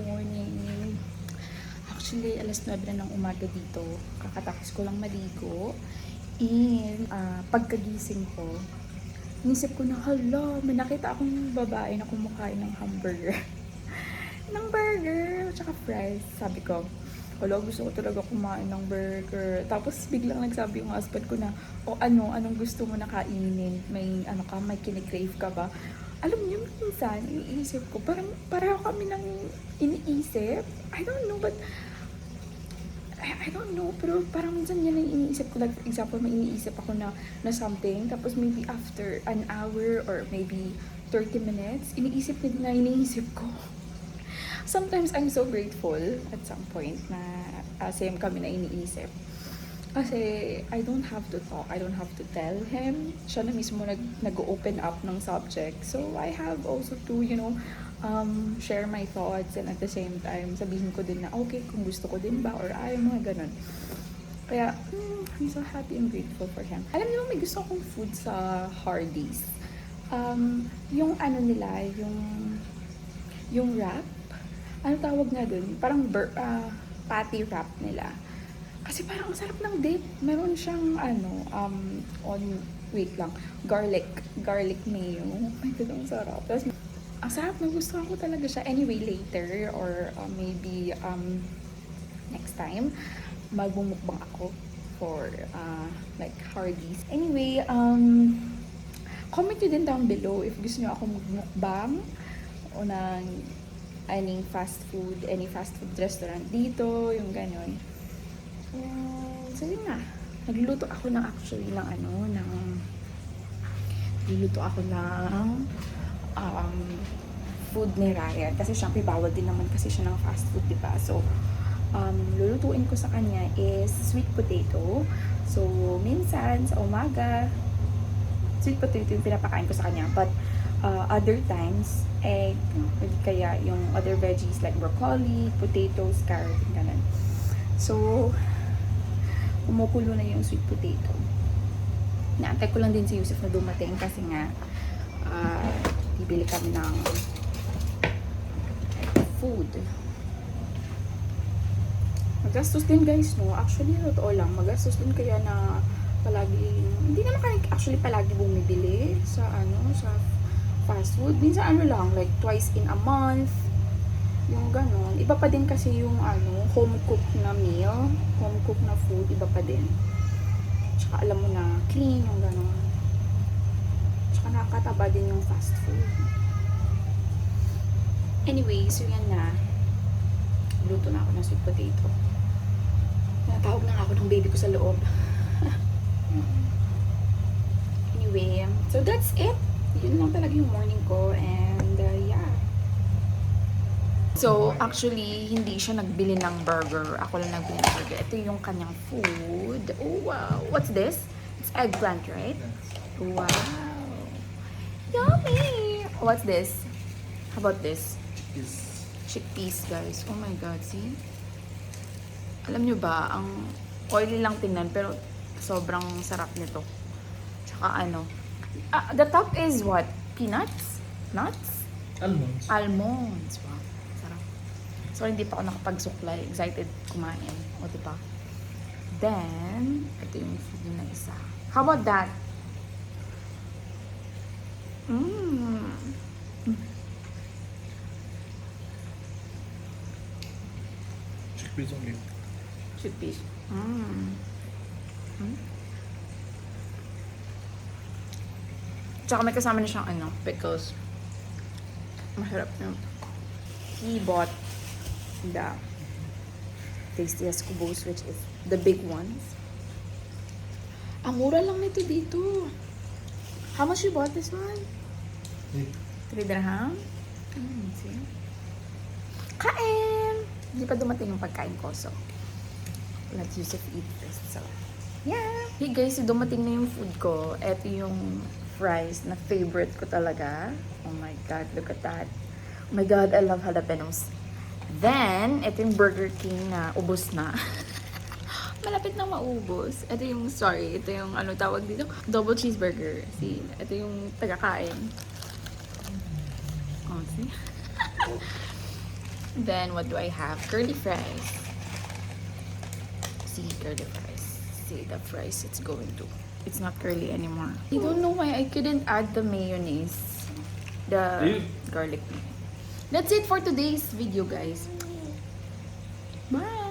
morning. Actually, alas 9 na ng umaga dito. Kakatapos ko lang maligo. And pagkagising ko, inisip ko na, hala, may nakita akong babae na kumakain ng hamburger. ng burger, tsaka fries. Sabi ko, hala, gusto ko talaga kumain ng burger. Tapos biglang nagsabi yung husband ko na, o anong gusto mo na kainin? May may kinikrave ka ba? Alam niyo, minsan, iniisip ko, parang kami nang iniisip. I don't know, pero parang minsan yan ang iniisip ko. Like, for example, may iniisip ako na something, tapos maybe after an hour or maybe 30 minutes, iniisip ko. Sometimes I'm so grateful at some point na same kami na iniisip. Kasi I don't have to talk, I don't have to tell him. Siya na mismo nag-open up ng subject. So I have also to, share my thoughts, and at the same time, sabihin ko din na, okay, kung gusto ko din ba, or ay, mga ganun. Kaya, I'm so happy and grateful for him. Alam niyo, may gusto akong food sa Hardee's. Yung nila, yung wrap, ano tawag nga dun? Parang patty wrap nila. Kasi parang ang sarap ng dip. Meron siyang wait lang, garlic mayo. Oh my God, ang sarap. Tapos, ang sarap, nagustuhan ko talaga siya. Anyway, later or maybe next time, magbumukbang ako for like Hardee's. Anyway, comment nyo din down below if gusto nyo ako magmukbang o ng any fast food restaurant dito, yung ganon. So yun nga, nagluluto ako ng food ni Ryan. Kasi syempre bawal din naman kasi siya ng fast food, diba? So, lulutuin ko sa kanya is sweet potato. So, minsan sa umaga, sweet potato yung pinapakain ko sa kanya. But, other times, egg, kaya yung other veggies like broccoli, potatoes, carrot, and ganun. So, kumukulo na yung sweet potato. Naantay ko lang din si Yusuf na dumating kasi nga bibili kami ng food. Magastos din, guys, no? Actually, totoo lang, magastos din, kaya na palagi, hindi naman kami actually palagi bumibili sa sa fast food. Minsan lang, like twice in a month, yung ganon. Iba pa din kasi yung home cook na meal, home cook na food, iba pa din. Tsaka alam mo na, clean yung ganon. Tsaka nakakataba din yung fast food. Anyway, so yan na. Luto na ako ng sweet potato. Natawag na ako ng baby ko sa loob. Anyway, so that's it. Yun lang talaga yung morning ko, and yeah. So, actually, hindi siya nagbili ng burger. Ako lang nagbili ng burger. Ito yung kanyang food. Oh, wow. What's this? It's eggplant, right? Wow. Yummy! What's this? How about this? Chickpeas, guys. Oh my God, see? Alam nyo ba, ang oily lang tingnan, pero sobrang sarap nito. Tsaka the top is what? Peanuts? Nuts? Almonds. Almonds. Wow. Sarap. So, hindi pa ako nakapagsuklay. Excited kumain. O, diba? Then, ito yung food na isa. How about that? Chickpeas only. Chickpeas. Tsaka may kasama na siyang pickles. Masarap yun. He bought the tastiest kubos, which is the big ones. Ang mura lang nito dito. How much you bought this one? 3 dirham? See? Kain! Hindi pa dumating yung pagkain ko, so let Yusuf eat first. So, yeah. Hey guys, dumating na yung food ko. Ito yung fries na favorite ko talaga. Oh my God, look at that. Oh my God, I love jalapenos. Then, ito yung Burger King na ubos na. Malapit na maubos. Ito yung, ito yung tawag dito? Double cheeseburger. See, ito yung tagakain. Oh, see? Then what do I have? Curly fries. See, curly fries. See the fries it's going to. It's not curly anymore. I don't know why I couldn't add the mayonnaise. The garlic. That's it for today's video, guys. Bye!